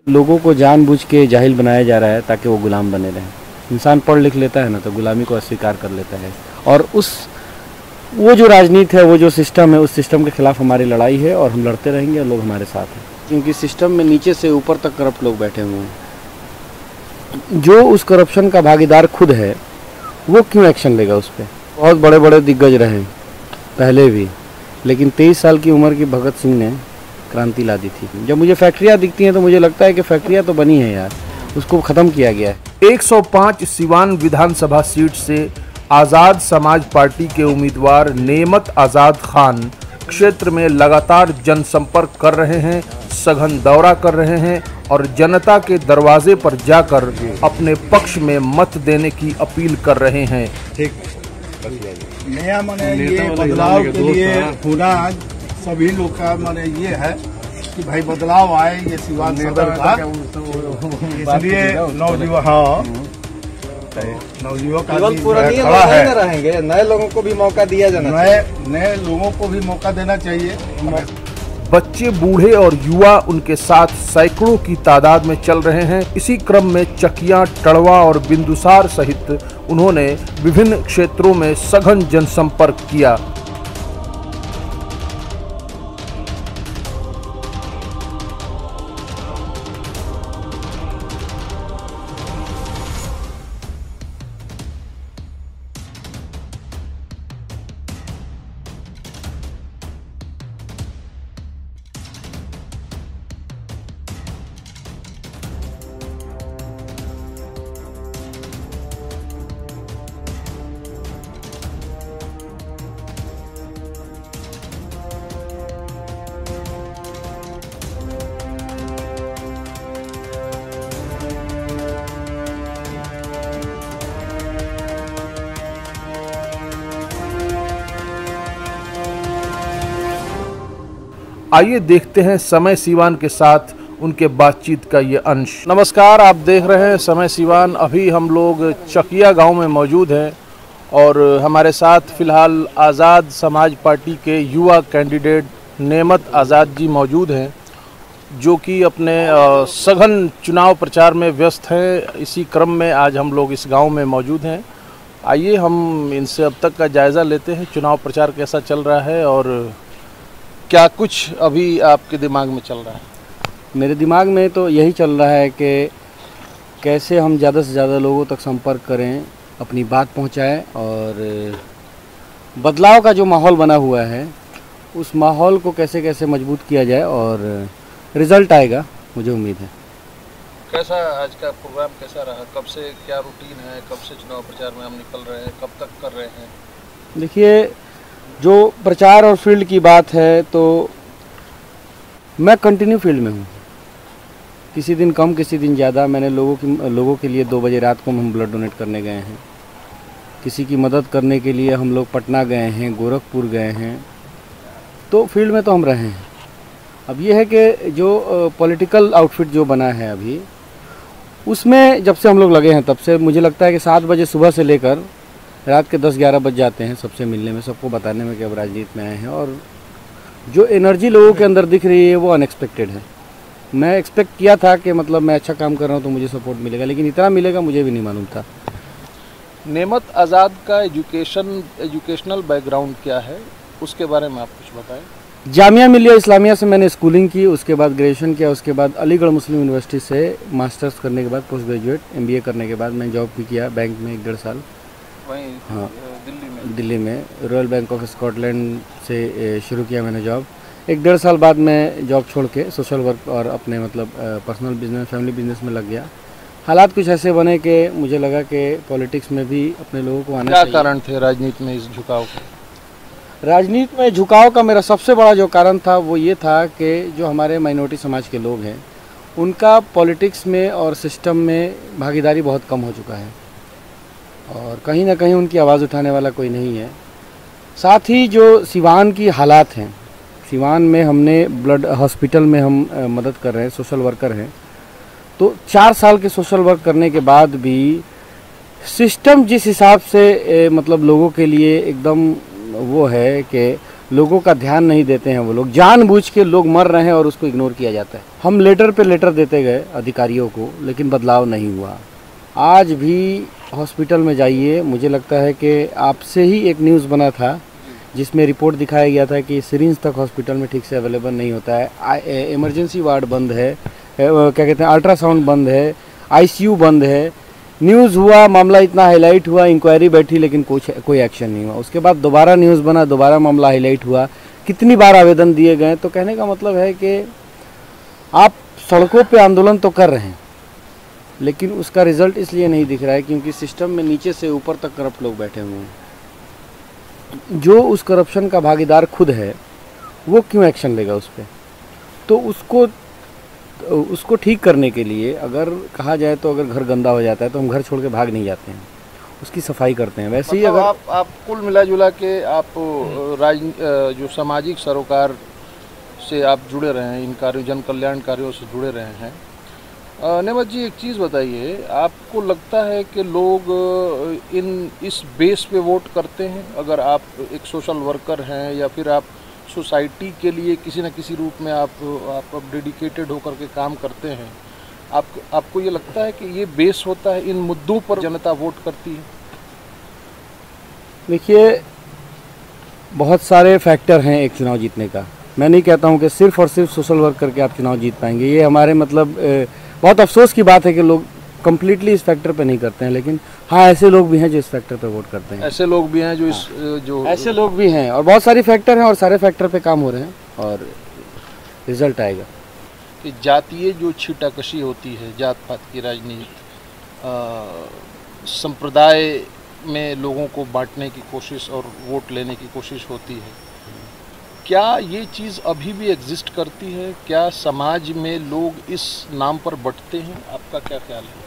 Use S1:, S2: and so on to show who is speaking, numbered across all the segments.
S1: लोगों को जानबूझ के जाहिल बनाया जा रहा है ताकि वो गुलाम बने रहें। इंसान पढ़ लिख लेता है ना तो गुलामी को अस्वीकार कर लेता है, और वो जो राजनीति है, वो जो सिस्टम है, उस सिस्टम के खिलाफ हमारी लड़ाई है और हम लड़ते रहेंगे और लोग हमारे साथ हैं, क्योंकि सिस्टम में नीचे से ऊपर तक करप्ट लोग बैठे हुए हैं। जो उस करप्शन का भागीदार खुद है वो क्यों एक्शन लेगा उस पर? बहुत बड़े बड़े दिग्गज रहे पहले भी, लेकिन 23 साल की उम्र की भगत सिंह ने क्रांति ला दी थी। जब मुझे फैक्ट्रियाँ दिखती हैं तो मुझे लगता है कि फैक्ट्रियाँ तो बनी हैं यार, उसको ख़त्म किया गया है।
S2: 105 सिवान विधानसभा सीट से आज़ाद समाज पार्टी के उम्मीदवार नेमत आज़ाद खान क्षेत्र में लगातार जनसंपर्क कर रहे हैं, सघन दौरा कर रहे हैं और जनता के दरवाजे पर जाकर अपने पक्ष में मत देने की अपील कर रहे हैं।
S3: नया माने ये बदलाव के लिए होना सभी लोग का माने ये है कि भाई बदलाव आए, ये सिवान सदर का, इसलिए नवयुवक खड़ा है,
S4: रहेंगे, नए लोगों को भी मौका दिया जाना,
S3: नए लोगों को भी मौका देना चाहिए।
S2: बच्चे, बूढ़े और युवा उनके साथ सैकड़ों की तादाद में चल रहे हैं। इसी क्रम में चकिया, टड़वा और बिंदुसार सहित उन्होंने विभिन्न क्षेत्रों में सघन जनसंपर्क किया। आइए देखते हैं समय सिवान के साथ उनके बातचीत का ये अंश। नमस्कार, आप देख रहे हैं समय सिवान। अभी हम लोग चकिया गांव में मौजूद हैं और हमारे साथ फिलहाल आज़ाद समाज पार्टी के युवा कैंडिडेट नेमत आज़ाद जी मौजूद हैं, जो कि अपने सघन चुनाव प्रचार में व्यस्त हैं। इसी क्रम में आज हम लोग इस गांव में मौजूद हैं। आइए हम इनसे अब तक का जायज़ा लेते हैं, चुनाव प्रचार कैसा चल रहा है और क्या कुछ अभी आपके दिमाग में चल रहा है।
S1: मेरे दिमाग में तो यही चल रहा है कि कैसे हम ज़्यादा से ज़्यादा लोगों तक संपर्क करें, अपनी बात पहुंचाएं और बदलाव का जो माहौल बना हुआ है उस माहौल को कैसे कैसे मजबूत किया जाए और रिज़ल्ट आएगा, मुझे उम्मीद है।
S5: कैसा आज का प्रोग्राम कैसा रहा? कब से क्या रूटीन है? कब से चुनाव प्रचार में हम निकल रहे हैं? कब तक कर रहे हैं? देखिए,
S1: जो प्रचार और फील्ड की बात है तो मैं कंटिन्यू फील्ड में हूँ, किसी दिन कम किसी दिन ज़्यादा। मैंने लोगों के लिए 2 बजे रात को हम ब्लड डोनेट करने गए हैं, किसी की मदद करने के लिए हम लोग पटना गए हैं, गोरखपुर गए हैं, तो फील्ड में तो हम रहे हैं। अब ये है कि जो पॉलिटिकल आउटफिट जो बना है अभी, उसमें जब से हम लोग लगे हैं तब से मुझे लगता है कि 7 बजे सुबह से लेकर रात के 10-11 बज जाते हैं सबसे मिलने में, सबको बताने में कि अब राजनीति में आए हैं। और जो एनर्जी लोगों के अंदर दिख रही है वो अनएक्सपेक्टेड है। मैं एक्सपेक्ट किया था कि मतलब मैं अच्छा काम कर रहा हूँ तो मुझे सपोर्ट मिलेगा, लेकिन इतना मिलेगा मुझे भी नहीं मालूम था।
S5: नेमत आज़ाद का एजुकेशनल बैकग्राउंड क्या है, उसके बारे में आप कुछ बताएं।
S1: जामिया मिलिया इस्लामिया से मैंने स्कूलिंग की, उसके बाद ग्रेजुएशन किया, उसके बाद अलीगढ़ मुस्लिम यूनिवर्सिटी से मास्टर्स करने के बाद पोस्ट ग्रेजुएट MBA करने के बाद मैं जॉब भी किया बैंक में 1.5 साल।
S5: वहीं
S1: हाँ, दिल्ली में रॉयल बैंक ऑफ स्कॉटलैंड से शुरू किया मैंने जॉब। 1.5 साल बाद मैं जॉब छोड़ के सोशल वर्क और अपने मतलब पर्सनल बिजनेस, फैमिली बिजनेस में लग गया। हालात कुछ ऐसे बने कि मुझे लगा कि पॉलिटिक्स में भी अपने लोगों को आना चाहिए।
S5: क्या कारण थे राजनीति में इस झुकाव का?
S1: राजनीति में झुकाव का मेरा सबसे बड़ा जो कारण था वो ये था कि जो हमारे माइनॉरिटी समाज के लोग हैं उनका पॉलिटिक्स में और सिस्टम में भागीदारी बहुत कम हो चुका है और कहीं ना कहीं उनकी आवाज़ उठाने वाला कोई नहीं है। साथ ही जो सिवान की हालात हैं, सिवान में हमने ब्लड हॉस्पिटल में हम मदद कर रहे हैं, सोशल वर्कर हैं, तो 4 साल के सोशल वर्क करने के बाद भी सिस्टम जिस हिसाब से मतलब लोगों के लिए एकदम वो है कि लोगों का ध्यान नहीं देते हैं वो लोग, जानबूझ के लोग मर रहे हैं और उसको इग्नोर किया जाता है। हम लेटर पे लेटर देते गए अधिकारियों को, लेकिन बदलाव नहीं हुआ। आज भी हॉस्पिटल में जाइए, मुझे लगता है कि आपसे ही एक न्यूज़ बना था जिसमें रिपोर्ट दिखाया गया था कि सिरिंज तक हॉस्पिटल में ठीक से अवेलेबल नहीं होता है, इमरजेंसी वार्ड बंद है, क्या कहते हैं अल्ट्रासाउंड बंद है, आईसीयू बंद है। न्यूज़ हुआ, मामला इतना हाईलाइट हुआ, इंक्वायरी बैठी, लेकिन कोई एक्शन नहीं हुआ। उसके बाद दोबारा न्यूज़ बना, दोबारा मामला हाईलाइट हुआ, कितनी बार आवेदन दिए गए। तो कहने का मतलब है कि आप सड़कों पे आंदोलन तो कर रहे हैं, लेकिन उसका रिजल्ट इसलिए नहीं दिख रहा है क्योंकि सिस्टम में नीचे से ऊपर तक करप्ट लोग बैठे हुए हैं। जो उस करप्शन का भागीदार खुद है वो क्यों एक्शन लेगा उस पर? तो उसको ठीक करने के लिए अगर कहा जाए तो अगर घर गंदा हो जाता है तो हम घर छोड़ के भाग नहीं जाते हैं, उसकी सफाई करते हैं। वैसे ही अगर
S5: आप कुल मिला जुला के आप जो सामाजिक सरोकार से आप जुड़े रहे हैं, इन कार्यों जन कल्याण कार्यों से जुड़े रहे हैं। नेमत जी, एक चीज़ बताइए, आपको लगता है कि लोग इस बेस पे वोट करते हैं? अगर आप एक सोशल वर्कर हैं या फिर आप सोसाइटी के लिए किसी न किसी रूप में आप डेडिकेटेड होकर के काम करते हैं, आपको ये लगता है कि ये बेस होता है, इन मुद्दों पर जनता वोट करती है?
S1: देखिए, बहुत सारे फैक्टर हैं एक चुनाव जीतने का। मैं नहीं कहता हूं कि सिर्फ और सिर्फ सोशल वर्क करके आप चुनाव जीत पाएंगे। ये हमारे मतलब बहुत अफसोस की बात है कि लोग कम्प्लीटली इस फैक्टर पे नहीं करते हैं, लेकिन हाँ, ऐसे लोग भी हैं जो इस फैक्टर पे वोट करते हैं।
S5: ऐसे लोग भी हैं जो
S1: ऐसे लोग भी हैं, और बहुत सारी फैक्टर हैं और सारे फैक्टर पे काम हो रहे हैं और रिजल्ट आएगा।
S5: कि जातीय जो छीटाकशी होती है, जात पात की राजनीति, संप्रदाय में लोगों को बांटने की कोशिश और वोट लेने की कोशिश होती है, क्या ये चीज़ अभी भी एग्जिस्ट करती है? क्या समाज में लोग इस नाम पर बंटते हैं? आपका क्या ख्याल है?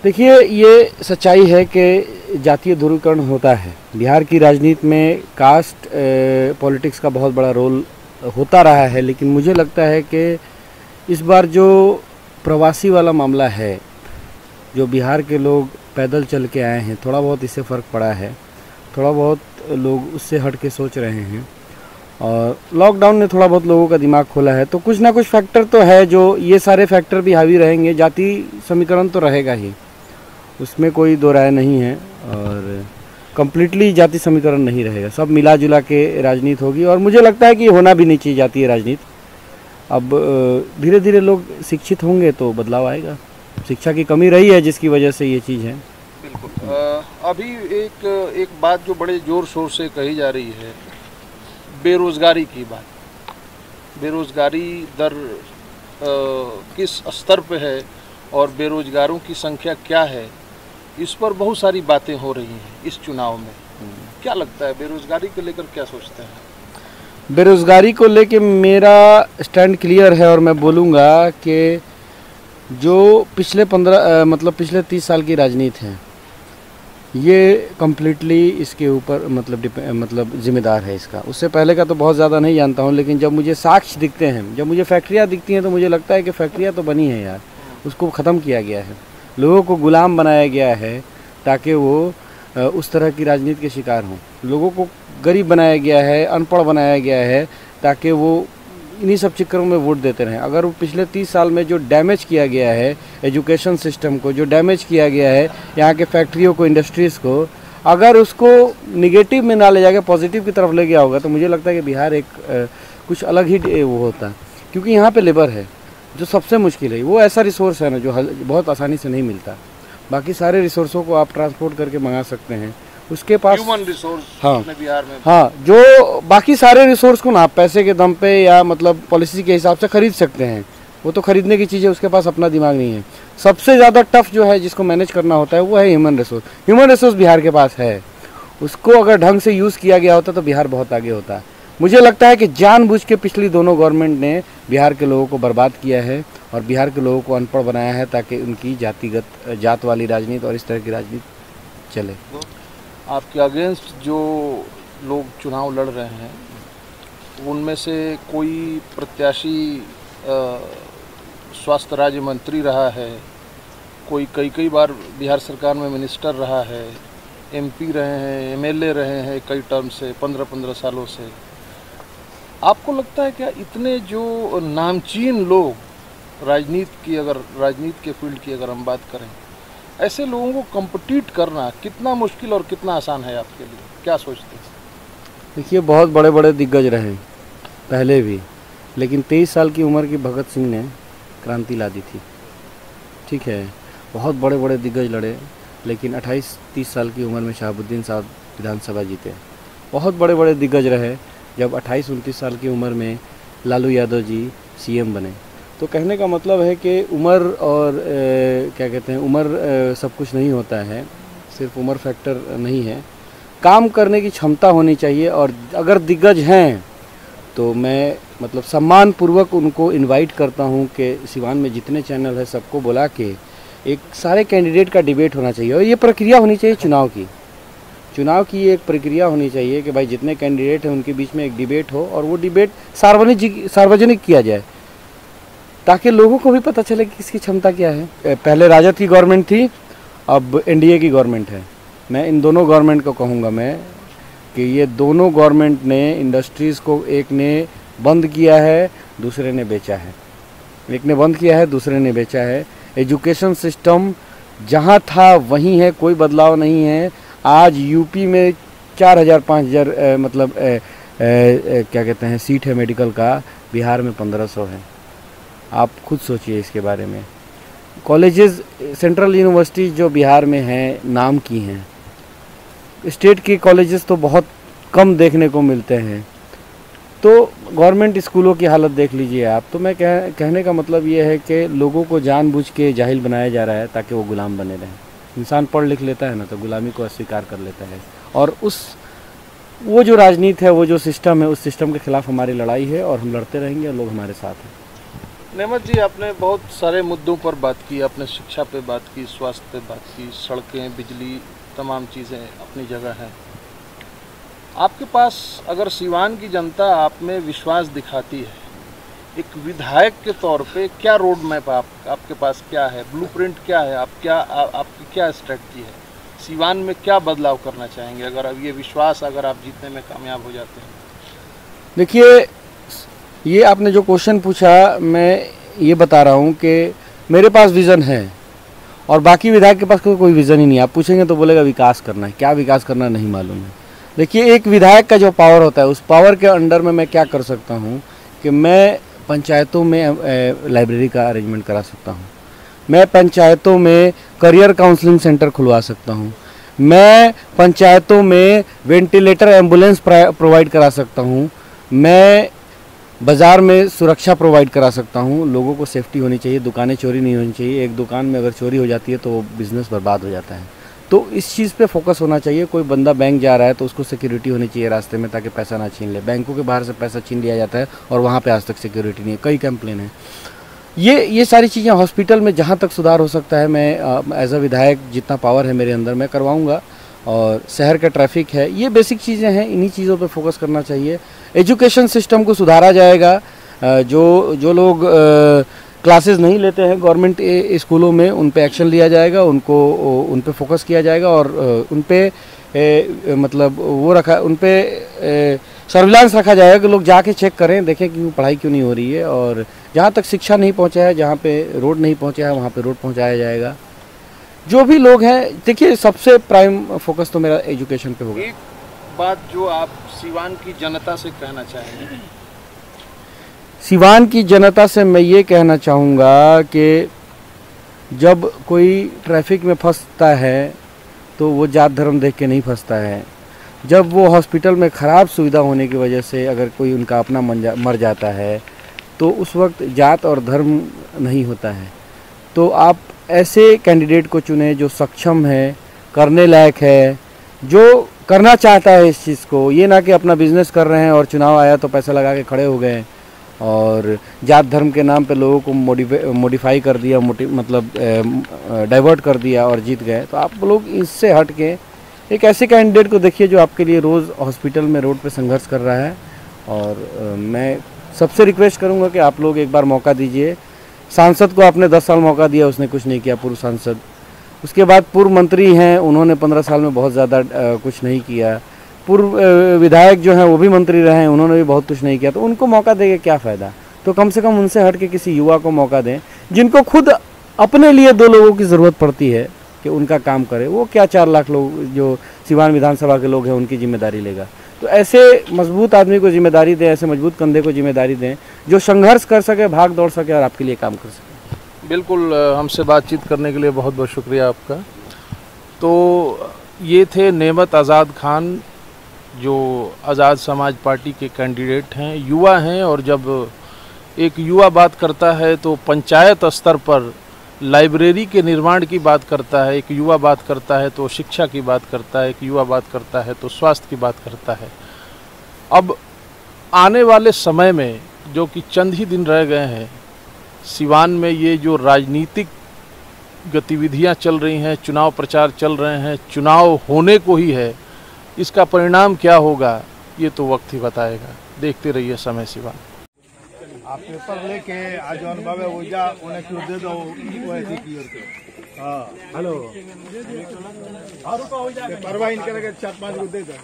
S1: देखिए, ये सच्चाई है कि जातीय ध्रुवीकरण होता है। बिहार की राजनीति में कास्ट पॉलिटिक्स का बहुत बड़ा रोल होता रहा है, लेकिन मुझे लगता है कि इस बार जो प्रवासी वाला मामला है, जो बिहार के लोग पैदल चल के आए हैं, थोड़ा बहुत इससे फ़र्क पड़ा है। थोड़ा बहुत लोग उससे हट के सोच रहे हैं और लॉकडाउन ने थोड़ा बहुत लोगों का दिमाग खोला है। तो कुछ ना कुछ फैक्टर तो है, जो ये सारे फैक्टर भी हावी रहेंगे। जाति समीकरण तो रहेगा ही, उसमें कोई दो राय नहीं है, और कम्प्लीटली जाति समीकरण नहीं रहेगा। सब मिला जुला के राजनीति होगी, और मुझे लगता है कि होना भी नहीं चाहिए जातीय राजनीति। अब धीरे धीरे लोग शिक्षित होंगे तो बदलाव आएगा। शिक्षा की कमी रही है जिसकी वजह से ये चीज़ है।
S5: बिल्कुल। अभी एक बात जो बड़े ज़ोर शोर से कही जा रही है, बेरोज़गारी की बात। बेरोज़गारी दर किस स्तर पे है और बेरोज़गारों की संख्या क्या है, इस पर बहुत सारी बातें हो रही हैं इस चुनाव में। क्या लगता है, बेरोज़गारी को लेकर क्या सोचते हैं?
S1: बेरोज़गारी को लेके मेरा स्टैंड क्लियर है, और मैं बोलूँगा कि जो पिछले 30 साल की राजनीति है, ये कम्प्लीटली इसके ऊपर मतलब जिम्मेदार है इसका। उससे पहले का तो बहुत ज़्यादा नहीं जानता हूँ, लेकिन जब मुझे साक्ष्य दिखते हैं, जब मुझे फैक्ट्रियाँ दिखती हैं, तो मुझे लगता है कि फैक्ट्रियाँ तो बनी हैं यार, उसको ख़त्म किया गया है। लोगों को गुलाम बनाया गया है ताकि वो उस तरह की राजनीति के शिकार हों। लोगों को गरीब बनाया गया है, अनपढ़ बनाया गया है, ताकि वो इन्हीं सब चक्करों में वोट देते रहें। अगर वो पिछले 30 साल में जो डैमेज किया गया है एजुकेशन सिस्टम को, जो डैमेज किया गया है यहाँ के फैक्ट्रियों को, इंडस्ट्रीज़ को, अगर उसको निगेटिव में ना ले जाके पॉजिटिव की तरफ ले गया होगा, तो मुझे लगता है कि बिहार एक कुछ अलग ही वो होता। क्योंकि यहाँ पे लेबर है जो सबसे मुश्किल है। वो ऐसा रिसोर्स है ना जो बहुत आसानी से नहीं मिलता। बाकी सारे रिसोर्सों को आप ट्रांसपोर्ट करके मंगा सकते हैं, उसके पास
S5: ह्यूमन रिसोर्स बिहार में।
S1: हाँ, जो बाकी सारे रिसोर्स को ना आप पैसे के दम पे या मतलब पॉलिसी के हिसाब से खरीद सकते हैं, वो तो खरीदने की चीज़ है, उसके पास अपना दिमाग नहीं है। सबसे ज़्यादा टफ जो है जिसको मैनेज करना होता है वो है human resource. Human resource Bihar के पास है, उसको अगर ढंग से यूज़ किया गया होता तो बिहार बहुत आगे होता। मुझे लगता है कि जानबूझ के पिछली दोनों गवर्नमेंट ने बिहार के लोगों को बर्बाद किया है और बिहार के लोगों को अनपढ़ बनाया है, ताकि उनकी जात वाली राजनीति और इस तरह की राजनीति चले।
S5: आपके अगेंस्ट जो लोग चुनाव लड़ रहे हैं, उनमें से कोई प्रत्याशी स्वास्थ्य राज्य मंत्री रहा है, कोई कई बार बिहार सरकार में मिनिस्टर रहा है, एमपी रहे हैं, एमएलए रहे हैं कई टर्म से, 15-15 सालों से। आपको लगता है क्या इतने जो नामचीन लोग राजनीति के फील्ड की अगर हम बात करें, ऐसे लोगों को कम्पीट करना कितना मुश्किल और कितना आसान है आपके लिए, क्या सोचते हैं?
S1: देखिए, बहुत बड़े बड़े दिग्गज रहे पहले भी, लेकिन 23 साल की उम्र की भगत सिंह ने क्रांति ला दी थी। ठीक है, बहुत बड़े बड़े दिग्गज लड़े, लेकिन 28-30 साल की उम्र में शहाबुद्दीन साहब विधानसभा जीते। बहुत बड़े बड़े दिग्गज रहे जब 28-29 साल की उम्र में लालू यादव जी सीएम बने। तो कहने का मतलब है कि उम्र और क्या कहते हैं, उम्र सब कुछ नहीं होता है, सिर्फ उम्र फैक्टर नहीं है, काम करने की क्षमता होनी चाहिए। और अगर दिग्गज हैं तो मैं मतलब सम्मानपूर्वक उनको इनवाइट करता हूं कि सिवान में जितने चैनल है सबको बुला के एक सारे कैंडिडेट का डिबेट होना चाहिए। और ये प्रक्रिया होनी चाहिए चुनाव की एक प्रक्रिया होनी चाहिए कि भाई जितने कैंडिडेट हैं उनके बीच में एक डिबेट हो और वो डिबेट सार्वजनिक किया जाए, ताकि लोगों को भी पता चले कि किसकी क्षमता क्या है। पहले राजद की गवर्नमेंट थी, अब एनडीए की गवर्नमेंट है। मैं इन दोनों गवर्नमेंट को कहूँगा मैं कि ये दोनों गवर्नमेंट ने इंडस्ट्रीज़ को, एक ने बंद किया है, दूसरे ने बेचा है। एक ने बंद किया है, दूसरे ने बेचा है। एजुकेशन सिस्टम जहाँ था वहीं है, कोई बदलाव नहीं है। आज यूपी में 4000-5000 मतलब क्या कहते हैं सीट है मेडिकल का, बिहार में 1500 है। आप खुद सोचिए इसके बारे में। कॉलेजेस, सेंट्रल यूनिवर्सिटी जो बिहार में हैं नाम की हैं, स्टेट की कॉलेजेस तो बहुत कम देखने को मिलते हैं। तो गवर्नमेंट स्कूलों की हालत देख लीजिए आप। तो मैं कहने का मतलब ये है कि लोगों को जानबूझ के जाहिल बनाया जा रहा है ताकि वो गुलाम बने रहें। इंसान पढ़ लिख लेता है ना तो गुलामी को अस्वीकार कर लेता है, और वो जो राजनीति है, वो जो सिस्टम है, उस सिस्टम के खिलाफ हमारी लड़ाई है और हम लड़ते रहेंगे और लोग हमारे साथ हैं।
S5: नेमत जी, आपने बहुत सारे मुद्दों पर बात की, आपने शिक्षा पे बात की, स्वास्थ्य पे बात की, सड़कें, बिजली, तमाम चीज़ें अपनी जगह हैं। आपके पास अगर सिवान की जनता आप में विश्वास दिखाती है, एक विधायक के तौर पे क्या रोड मैप आपके पास क्या है, ब्लूप्रिंट क्या है, आपकी क्या स्ट्रेटजी है, सिवान में क्या बदलाव करना चाहेंगे अगर अब ये विश्वास अगर आप जीतने में कामयाब हो जाते हैं?
S1: देखिए, ये आपने जो क्वेश्चन पूछा, मैं ये बता रहा हूँ कि मेरे पास विज़न है और बाकी विधायक के पास कोई विज़न ही नहीं। आप पूछेंगे तो बोलेगा विकास करना है, क्या विकास करना नहीं मालूम है। देखिए, एक विधायक का जो पावर होता है, उस पावर के अंडर में मैं क्या कर सकता हूँ कि मैं पंचायतों में लाइब्रेरी का अरेंजमेंट करा सकता हूँ, मैं पंचायतों में करियर काउंसलिंग सेंटर खुलवा सकता हूँ, मैं पंचायतों में वेंटिलेटर एम्बुलेंस प्रोवाइड करा सकता हूँ, मैं बाज़ार में सुरक्षा प्रोवाइड करा सकता हूँ। लोगों को सेफ्टी होनी चाहिए, दुकानें चोरी नहीं होनी चाहिए। एक दुकान में अगर चोरी हो जाती है तो बिज़नेस बर्बाद हो जाता है। तो इस चीज़ पे फोकस होना चाहिए। कोई बंदा बैंक जा रहा है तो उसको सिक्योरिटी होनी चाहिए रास्ते में, ताकि पैसा ना छीन ले। बैंकों के बाहर से पैसा छीन लिया जाता है और वहाँ पे आज तक सिक्योरिटी नहीं है, कई कंप्लेन है। ये सारी चीज़ें हॉस्पिटल में जहाँ तक सुधार हो सकता है, मैं एज अ विधायक जितना पावर है मेरे अंदर मैं करवाऊँगा। और शहर का ट्रैफिक है, ये बेसिक चीज़ें हैं, इन्हीं चीज़ों पे फोकस करना चाहिए। एजुकेशन सिस्टम को सुधारा जाएगा। जो लोग क्लासेस नहीं लेते हैं गवर्नमेंट स्कूलों में, उन पे एक्शन लिया जाएगा, उन पे फोकस किया जाएगा और उन पे मतलब उन पे सर्विलांस रखा जाएगा कि लोग जाके चेक करें, देखें कि पढ़ाई क्यों नहीं हो रही है। और जहाँ तक शिक्षा नहीं पहुँचा है, जहाँ पे रोड नहीं पहुँचा है, वहाँ पे रोड पहुँचाया जाएगा। जो भी लोग हैं, देखिए, सबसे प्राइम फोकस तो मेरा एजुकेशन पे होगा।
S5: एक बात जो आप सिवान की जनता से कहना चाहेंगे?
S1: सिवान की जनता से मैं ये कहना चाहूँगा कि जब कोई ट्रैफिक में फंसता है तो वो जात धर्म देख के नहीं फंसता है। जब वो हॉस्पिटल में ख़राब सुविधा होने की वजह से अगर कोई उनका अपना मर जाता है तो उस वक्त जात और धर्म नहीं होता है। तो आप ऐसे कैंडिडेट को चुने जो सक्षम है, करने लायक है, जो करना चाहता है इस चीज़ को। ये ना कि अपना बिजनेस कर रहे हैं और चुनाव आया तो पैसा लगा के खड़े हो गए और जात धर्म के नाम पे लोगों को मॉडिफाई कर दिया, मतलब डाइवर्ट कर दिया और जीत गए। तो आप लोग इससे हट के एक ऐसे कैंडिडेट को देखिए जो आपके लिए रोज़ हॉस्पिटल में रोड पे संघर्ष कर रहा है। और मैं सबसे रिक्वेस्ट करूँगा कि आप लोग एक बार मौका दीजिए। सांसद को आपने 10 साल मौका दिया, उसने कुछ नहीं किया, पूर्व सांसद। उसके बाद पूर्व मंत्री हैं, उन्होंने 15 साल में बहुत ज़्यादा कुछ नहीं किया। पूर्व विधायक जो हैं वो भी मंत्री रहे हैं, उन्होंने भी बहुत कुछ नहीं किया। तो उनको मौका देके क्या फ़ायदा? तो कम से कम उनसे हट के किसी युवा को मौका दें, जिनको खुद अपने लिए 2 लोगों की ज़रूरत पड़ती है कि उनका काम करे। वो क्या 4 लाख लोग जो सिवान विधानसभा के लोग हैं उनकी जिम्मेदारी लेगा? तो ऐसे मजबूत आदमी को जिम्मेदारी दें, ऐसे मजबूत कंधे को जिम्मेदारी दें जो संघर्ष कर सके, भाग दौड़ सके और आपके लिए काम कर सके।
S2: बिल्कुल, हमसे बातचीत करने के लिए बहुत बहुत शुक्रिया आपका। तो ये थे नेमत आज़ाद खान, जो आज़ाद समाज पार्टी के कैंडिडेट हैं, युवा हैं। और जब एक युवा बात करता है तो पंचायत स्तर पर लाइब्रेरी के निर्माण की बात करता है, एक युवा बात करता है तो शिक्षा की बात करता है, एक युवा बात करता है तो स्वास्थ्य की बात करता है। अब आने वाले समय में जो कि चंद ही दिन रह गए हैं, सिवान में ये जो राजनीतिक गतिविधियां चल रही हैं, चुनाव प्रचार चल रहे हैं, चुनाव होने को ही है, इसका परिणाम क्या होगा ये तो वक्त ही बताएगा। देखते रहिए समय सिवान।
S3: आप पेपर लेके आज अनुभव वो जा उन्हें क्यों दे दो वो ऐसे क्लियर के। हाँ हेलो पेपर वाइन करेगा 4-5 को दे दो।